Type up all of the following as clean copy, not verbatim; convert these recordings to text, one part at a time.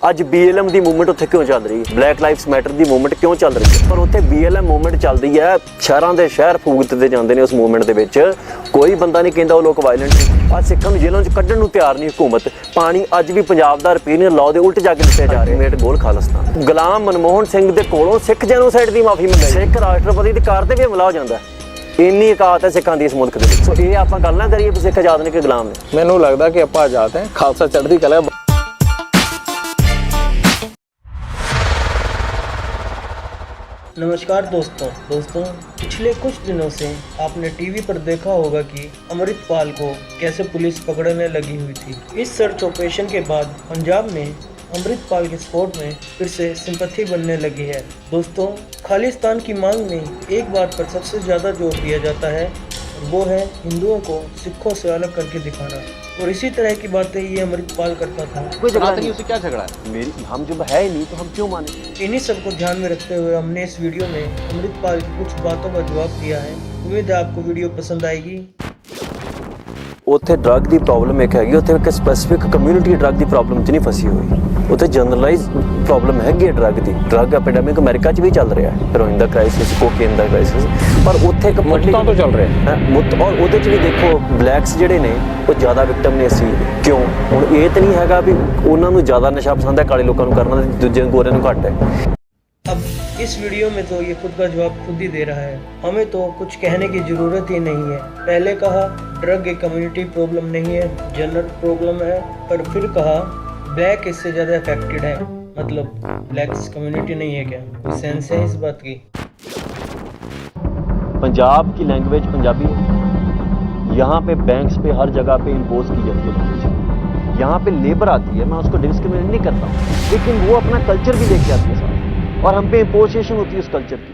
ਅੱਜ BLM ਦੀ movement ਉੱਥੇ ਕਿਉਂ ਚੱਲ ਰਹੀ ਹੈ, ਬਲੈਕ ਲਾਈਵਸ ਮੈਟਰ ਦੀ ਮੂਵਮੈਂਟ ਕਿਉਂ ਚੱਲ ਰਹੀ ਹੈ, ਪਰ ਉੱਥੇ BLM ਮੂਵਮੈਂਟ ਚੱਲਦੀ ਹੈ, ਸ਼ਹਿਰਾਂ ਦੇ ਸ਼ਹਿਰ ਫੂਕ ਦਿੱਤੇ ਜਾਂਦੇ ਨੇ ਉਸ ਮੂਵਮੈਂਟ ਦੇ ਵਿੱਚ। ਕੋਈ ਬੰਦਾ ਨਹੀਂ ਕਹਿੰਦਾ ਉਹ ਲੋਕ ਵਾਇਲੈਂਟ ਨੇ। ਅੱਜ ਸਿੱਖਾਂ ਨੂੰ ਜੇਲ੍ਹਾਂ 'ਚ ਕੱਢਣ ਨੂੰ ਤਿਆਰ ਨਹੀਂ ਹਕੂਮਤ। ਪਾਣੀ ਅੱਜ ਵੀ ਪੰਜਾਬ ਦਾ ਰਿਪੀਨੀਅਰ ਲਾਅ ਦੇ ਉਲਟ ਜਾ ਕੇ ਦਿੱਤੇ ਜਾ ਰਹੇ। ਮੇਟ ਗੋਲ ਖਾਲਿਸਤਾਨ ਗੁਲਾਮ ਮਨਮੋਹਨ ਸਿੰਘ ਦੇ ਕੋਲੋਂ ਸਿੱਖ ਜੈਨੋਸਾਈਡ ਦੀ ਮਾਫੀ ਮੰਗੀ। ਸਿੱਖ ਰਾਸ਼ਟਰਪਤੀ ਦੀ ਕਾਰ ਤੇ ਵੀ ਹਮਲਾ ਹੋ ਜਾਂਦਾ। ਇੰਨੀ ਔਕਾਤ ਹੈ ਸਿੱਖਾਂ ਦੀ ਇਸ ਮੁਲਕ ਦੇ ਵਿੱਚ। ਸੋ ਇਹ ਆਪਾਂ ਗੱਲ ਨਾ ਕਰੀਏ ਵੀ ਸਿੱਖ ਆਜ਼ਾਦ ਨੇ ਕਿ ਗੁਲਾਮ ਨੇ। ਮੈਨੂੰ ਲੱਗਦਾ ਕਿ ਆਪਾਂ ਆਜ਼ਾਦ ਹੈ, ਖਾਲਸਾ ਚੜ੍ਹਦੀ ਕਲਾ। नमस्कार दोस्तों पिछले कुछ दिनों से आपने टीवी पर देखा होगा कि अमृतपाल को कैसे पुलिस पकड़ने लगी हुई थी। इस सर्च ऑपरेशन के बाद पंजाब में अमृतपाल के सपोर्ट में फिर से सिंपैथी बनने लगी है। दोस्तों, खालिस्तान की मांग में एक बात पर सबसे ज़्यादा जोर दिया जाता है, वो है हिंदुओं को सिखों से अलग करके दिखाना। और इसी तरह की बातें ये अमृतपाल करता था। कोई झगड़ा नहीं, उससे क्या झगड़ा है? हम जब है ही नहीं तो हम क्यों माने? इन्हीं सबको ध्यान में रखते हुए हमने इस वीडियो में अमृतपाल की कुछ बातों का जवाब दिया है। उम्मीद है आपको वीडियो पसंद आएगी। ਉੱਥੇ ਡਰੱਗ ਦੀ ਪ੍ਰੋਬਲਮ ਇੱਕ ਹੈਗੀ, ਉੱਥੇ ਇੱਕ ਸਪੈਸੀਫਿਕ ਕਮਿਊਨਿਟੀ ਡਰੱਗ ਦੀ ਪ੍ਰੋਬਲਮ 'ਚ ਨਹੀਂ ਫਸੀ ਹੋਈ। ਉੱਥੇ ਜਨਰਲਾਈਜ਼ ਪ੍ਰੋਬਲਮ ਹੈਗੀ ਹੈ ਡਰੱਗ ਦੀ। ਡਰੱਗ ਐਪੀਡੈਮਿਕ ਅਮਰੀਕਾ 'ਚ ਵੀ ਚੱਲ ਰਿਹਾ ਹੈ, ਹੈਰੋਇਨ ਦਾ ਕ੍ਰਾਈਸਿਸ, ਕੋਕੇਨ ਦਾ ਕ੍ਰਾਈਸਿਸ, ਪਰ ਉੱਥੇ ਇੱਕ ਮੁੱਤਾਂ ਤੋਂ ਚੱਲ ਰਿਹਾ ਹੈ ਮੁੱਤ। ਔਰ ਉਹਦੇ 'ਚ ਵੀ ਦੇਖੋ ਬਲੈਕਸ ਜਿਹੜੇ ਨੇ ਉਹ ਜ਼ਿਆਦਾ ਵਿਕਟਮ ਨੇ ਇਸ ਚੀਜ਼ ਦੇ। ਕਿਉਂ? ਹੁਣ ਇਹ ਤਾਂ ਨਹੀਂ ਹੈਗਾ ਵੀ ਉਹਨਾਂ ਨੂੰ ਜ਼ਿਆਦਾ ਨਸ਼ਾ ਪਸੰਦ ਹੈ ਕਾਲੇ ਲੋਕਾਂ ਨੂੰ ਕਰਨਾ, ਦੂਜੇ ਗੋਰਿਆਂ ਨੂੰ ਘੱਟ ਹੈ। अब इस वीडियो में तो ये खुद का जवाब खुद ही दे रहा है। हमें तो कुछ कहने की ज़रूरत ही नहीं है। पहले कहा ड्रग एक कम्युनिटी प्रॉब्लम नहीं है, जनरल प्रॉब्लम है, पर फिर कहा ब्लैक इससे ज़्यादा अफेक्टेड है। मतलब ब्लैक्स कम्युनिटी नहीं है क्या? कोई सेंस है इस बात की? पंजाब की लैंग्वेज पंजाबी है। यहाँ पे बैंक्स पे हर जगह पे इम्पोज की जाती है लैंग्वेज। यहाँ पे लेबर आती है, मैं उसको डिस्क्रिमिनेट नहीं करता, लेकिन वो अपना कल्चर भी लेके आती है साथ, और हम पे इम्पोजिशन होती है उस कल्चर की।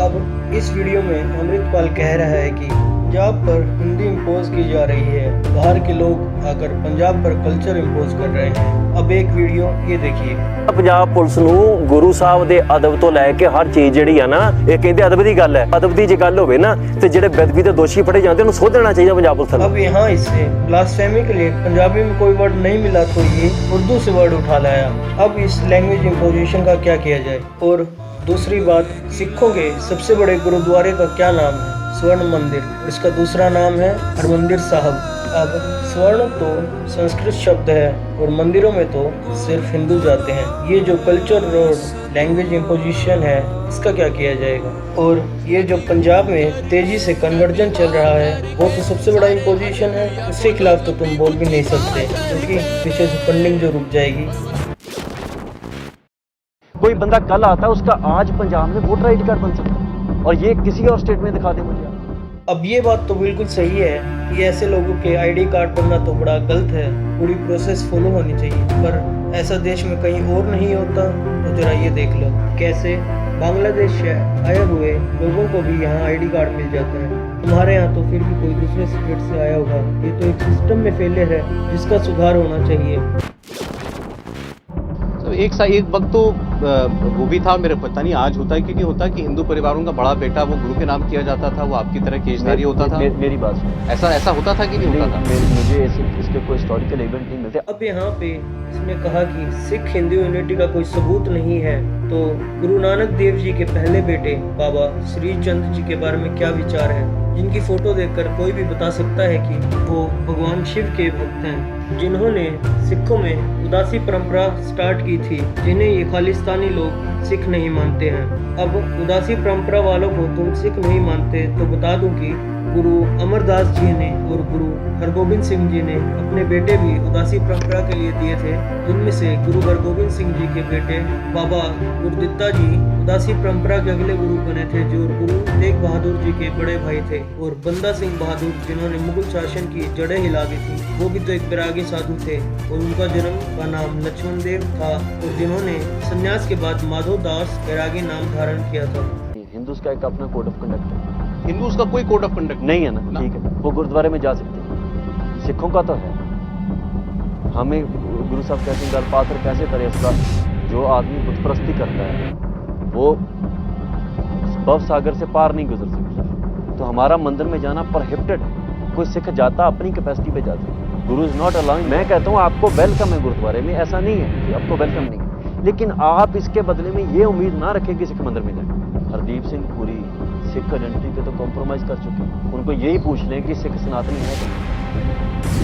अब इस वीडियो में अमृतपाल कह रहा है कि पंजाब पर हिंदी इम्पोज की जा रही है, बाहर के लोग आकर पंजाब पर कल्चर इम्पोज कर रहे हैं। अब एक वीडियो ये देखिए। ਪੰਜਾਬ ਪੁਲਿਸ ਨੂੰ ਗੁਰੂ ਸਾਹਿਬ ਦੇ ਅਦਬ ਤੋਂ ਲੈ ਕੇ ਹਰ ਚੀਜ਼ ਜਿਹੜੀ ਆ ਨਾ, ਇਹ ਕਹਿੰਦੇ ਅਦਬ ਦੀ ਗੱਲ ਹੈ। ਅਦਬ ਦੀ ਜੇ ਗੱਲ ਹੋਵੇ ਨਾ ਤੇ ਜਿਹੜੇ ਬੇਅਦਬੀ ਦੇ ਦੋਸ਼ੀ ਫੜੇ ਜਾਂਦੇ ਉਹਨੂੰ ਸੋਧ ਦੇਣਾ ਚਾਹੀਦਾ ਪੰਜਾਬ ਪੁਲਿਸ ਨੂੰ। अब यहाँ इससे ब्लास्फेमी के लिए पंजाबी में कोई वर्ड नहीं मिला तो ये उर्दू से वर्ड उठा लाया। अब इस लैंग्वेज इम्पोजिशन का क्या किया जाए? और दूसरी बात, सिखों के सबसे बड़े गुरुद्वारे का क्या नाम है? स्वर्ण मंदिर। इसका दूसरा नाम है हरमंदिर साहब। अब स्वर्ण तो संस्कृत शब्द है और मंदिरों में तो सिर्फ हिंदू जाते हैं। ये जो कल्चर और लैंग्वेज इम्पोजिशन है, इसका क्या किया जाएगा? और ये जो पंजाब में तेज़ी से कन्वर्जन चल रहा है, वो तो सबसे बड़ा इम्पोजिशन है। उसके खिलाफ तो तुम बोल भी नहीं सकते, क्योंकि पीछे से फंडिंग जो रुक जाएगी। कोई बंदा कल आता है, उसका आज पंजाब में वोटर ID कार्ड बन सकता है, और ये किसी और स्टेट में दिखा दे मुझे। अब ये बात तो बिल्कुल सही है कि ऐसे लोगों के ID कार्ड बनना तो बड़ा गलत है, पूरी प्रोसेस फॉलो होनी चाहिए। पर ऐसा देश में कहीं और नहीं होता, तो जरा ये देख लो कैसे बांग्लादेश से आए हुए लोगों को भी यहाँ ID कार्ड मिल जाता है। तुम्हारे यहाँ तो फिर भी कोई दूसरे स्टेट से आया होगा। ये तो एक सिस्टम में फेलियर है जिसका सुधार होना चाहिए। एक वक्त तो वो भी था, मेरे पता नहीं आज होता है क्योंकि होता है कि हिंदू परिवारों का बड़ा बेटा वो गुरु के नाम किया जाता था, वो आपकी तरह केशधारी होता था। मेरी बात सुनो, ऐसा होता था कि नहीं होता था? मुझे इसके कोई हिस्टोरिकल इवेंट नहीं मिलते। अब यहाँ पे इसने कहा कि सिख हिंदू यूनिटी का कोई सबूत नहीं है, तो गुरु नानक देव जी के पहले बेटे बाबा श्री चंद जी के बारे में क्या विचार है, जिनकी फोटो देखकर कोई भी बता सकता है कि वो भगवान शिव के भक्त हैं, जिन्होंने सिखों में उदासी परंपरा स्टार्ट की थी, जिन्हें ये खालिस्तानी लोग सिख नहीं मानते हैं। अब उदासी परंपरा वालों को तुम सिख नहीं मानते तो बता दूं कि गुरु अमरदास जी ने और गुरु हरगोबिंद सिंह जी ने अपने बेटे भी उदासी परंपरा के लिए दिए थे, जिनमें से गुरु हरगोबिंद सिंह जी के बेटे बाबा गुरदित्ता जी उदासी परंपरा के अगले गुरु बने थे, जो गुरु तेग बहादुर जी के बड़े भाई थे। और बंदा सिंह बहादुर, जिन्होंने मुगल शासन की जड़ें हिला दी थी, वो भी तो एक बैरागी साधु थे, और उनका जन्म का नाम लक्ष्मण देव था, और जिन्होंने संन्यास के बाद माधव दास बैरागी नाम धारण किया था। हिंदूज का एक अपना कोड ऑफ कंडक्ट है। हिंदूज का कोई कोड ऑफ कंडक्ट नहीं है ना, ठीक है, वो गुरुद्वारे में जा सकते हैं। सिखों का तो है। हमें गुरु साहब कहते हैं पात्र कैसे करे इसका, जो आदमी बुतप्रस्ती करता है वो भव सागर से पार नहीं गुजर सकता। तो हमारा मंदिर में जाना प्रोहिबिटेड है। कोई सिख जाता अपनी कैपेसिटी पे जाता है। गुरु इज नॉट अलाउइंग। मैं कहता हूँ आपको वेलकम है गुरुद्वारे में, ऐसा नहीं है कि आपको वेलकम नहीं है, लेकिन आप इसके बदले में ये उम्मीद ना रखें कि सिख मंदिर में जाए। हरदीप सिंह पुरी सिख आइडेंटिटी पे तो कॉम्प्रोमाइज कर चुके हैं। उनको यही पूछ लें कि सिख सनातनी है तो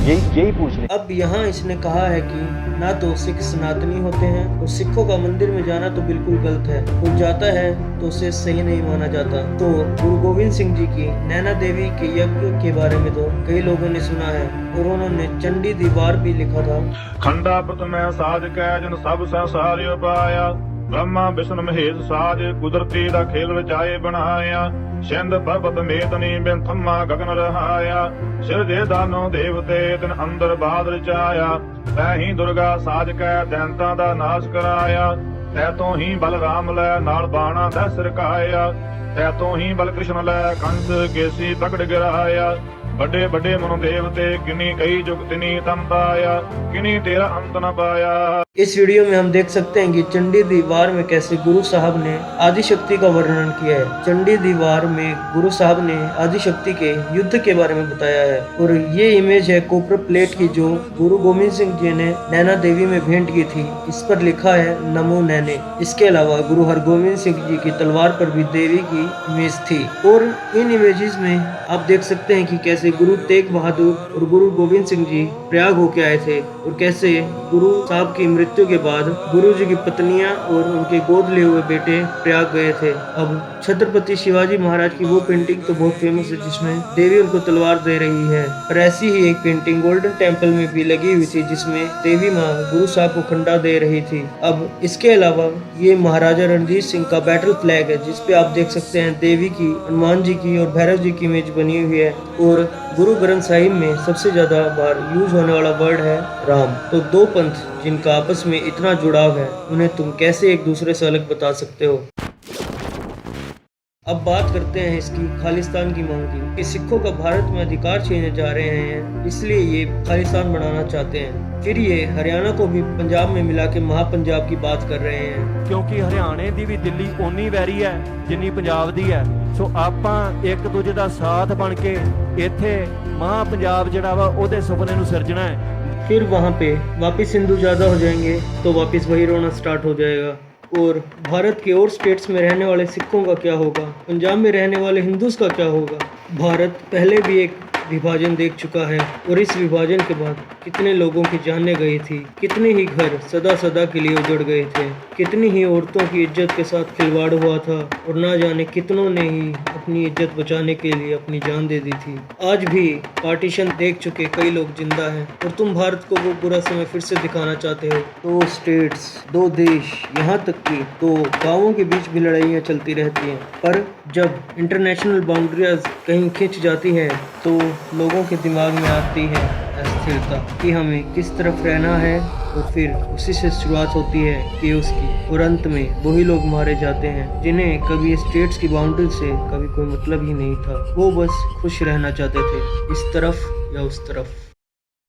यही पूछ लें। अब यहाँ इसने कहा है कि ना तो सिख सनातनी होते हैं और सिखों का मंदिर में जाना तो बिल्कुल गलत है, कोई जाता है तो उसे सही नहीं माना जाता। तो गुरु गोविंद सिंह जी की नैना देवी के यज्ञ के बारे में तो कई लोगों ने सुना है और उन्होंने चंडी दीवार भी लिखा था। खंडा प्रथम साज कै जन सब संसार पाया, ब्रह्मा विष्णु महेश साज कुदरती दा खेल रचाए बनाया, सिंध पर्वत मेदनी बिन थम्मा गगन रहाया, सिर दे दानो देवते तिन अंदर बाद रचाया, तैही दुर्गा साज कै दैंतां दा नाश कराया, तै तो ही बलराम लै नाल बाणा दै सिरकाया, तै तो ही बल कृष्ण लै कंस केसी प्रगट गिराया, बड़े बड़े मनो देवते किनी कई जुग तिनी तम पाया, किनी तेरा अंत न पाया। इस वीडियो में हम देख सकते हैं कि चंडी दीवार में कैसे गुरु साहब ने आदिशक्ति का वर्णन किया है। चंडी दीवार में गुरु साहब ने आदिशक्ति के युद्ध के बारे में बताया है और ये इमेज है कॉपर प्लेट की जो गुरु गोविंद सिंह जी ने नैना देवी में भेंट की थी। इस पर लिखा है नमो नैने। इसके अलावा गुरु हरगोविंद सिंह जी की तलवार पर भी देवी की इमेज थी और इन इमेजेस में आप देख सकते हैं कि कैसे गुरु तेग बहादुर और गुरु गोविंद सिंह जी प्रयाग होके आए थे और कैसे गुरु साहब की मृत्यु के बाद गुरु जी की पत्नियां और उनके गोद लिए हुए बेटे प्रयाग गए थे। अब छत्रपति शिवाजी महाराज की वो पेंटिंग तो बहुत फेमस है जिसमें देवी उनको तलवार दे रही है, और ऐसी ही एक पेंटिंग गोल्डन टेम्पल में भी लगी हुई थी जिसमें देवी माँ गुरु साहब को खंडा दे रही थी। अब इसके अलावा ये महाराजा रणजीत सिंह का बैटल फ्लैग है जिसपे आप देख सकते हैं देवी की, हनुमान जी की और भैरव जी की इमेज बनी हुई है और गुरु ग्रंथ साहिब में सबसे ज्यादा बार यूज होने वाला वर्ड है राम। तो दो पंथ जिनका आपस में इतना जुड़ाव है उन्हें तुम कैसे एक दूसरे से अलग बता सकते हो। अब बात करते हैं इसकी खालिस्तान की मांग की कि सिखों का भारत में अधिकार छीनने जा रहे हैं, इसलिए ये खालिस्तान बनाना चाहते हैं। फिर ये हरियाणा को भी पंजाब में मिला के महापंजाब की बात कर रहे हैं, क्योंकि हरियाणे ਦੀ ਵੀ ਦਿੱਲੀ ਓਨੀ ਵੈਰੀ ਹੈ ਜਿੰਨੀ ਪੰਜਾਬ ਦੀ ਹੈ। ਸੋ ਆਪਾਂ ਇੱਕ ਦੂਜੇ ਦਾ ਸਾਥ ਬਣ ਕੇ ਇੱਥੇ महापंजाब ਜਿਹੜਾ ਵਾ ਉਹਦੇ ਸੁਪਨੇ ਨੂੰ ਸਿਰਜਣਾ ਹੈ। फिर वहाँ पे वापस हिंदू ज्यादा हो जाएंगे तो वापस वही रोना स्टार्ट हो जाएगा। और भारत के और स्टेट्स में रहने वाले सिखों का क्या होगा, पंजाब में रहने वाले हिंदूज का क्या होगा। भारत पहले भी एक विभाजन देख चुका है और इस विभाजन के बाद कितने लोगों की जानें गई थी, कितने ही घर सदा सदा के लिए उजड़ गए थे, कितनी ही औरतों की इज्जत के साथ खिलवाड़ हुआ था और ना जाने कितनों ने ही अपनी इज्जत बचाने के लिए अपनी जान दे दी थी। आज भी पार्टीशन देख चुके कई लोग जिंदा हैं और तुम भारत को वो बुरा समय फिर से दिखाना चाहते हो। 2 स्टेट्स 2 देश, यहाँ तक कि 2 गाँवों के बीच भी लड़ाइयाँ चलती रहती हैं, पर जब इंटरनेशनल बाउंड्रियाज कहीं खिंच जाती है तो लोगों के दिमाग में आती है अस्थिरता कि हमें किस तरफ रहना है और फिर उसी से शुरुआत होती है कि उसकी और अंत में वही लोग मारे जाते हैं जिन्हें कभी स्टेट्स की बाउंड्री से कभी कोई मतलब ही नहीं था। वो बस खुश रहना चाहते थे इस तरफ या उस तरफ।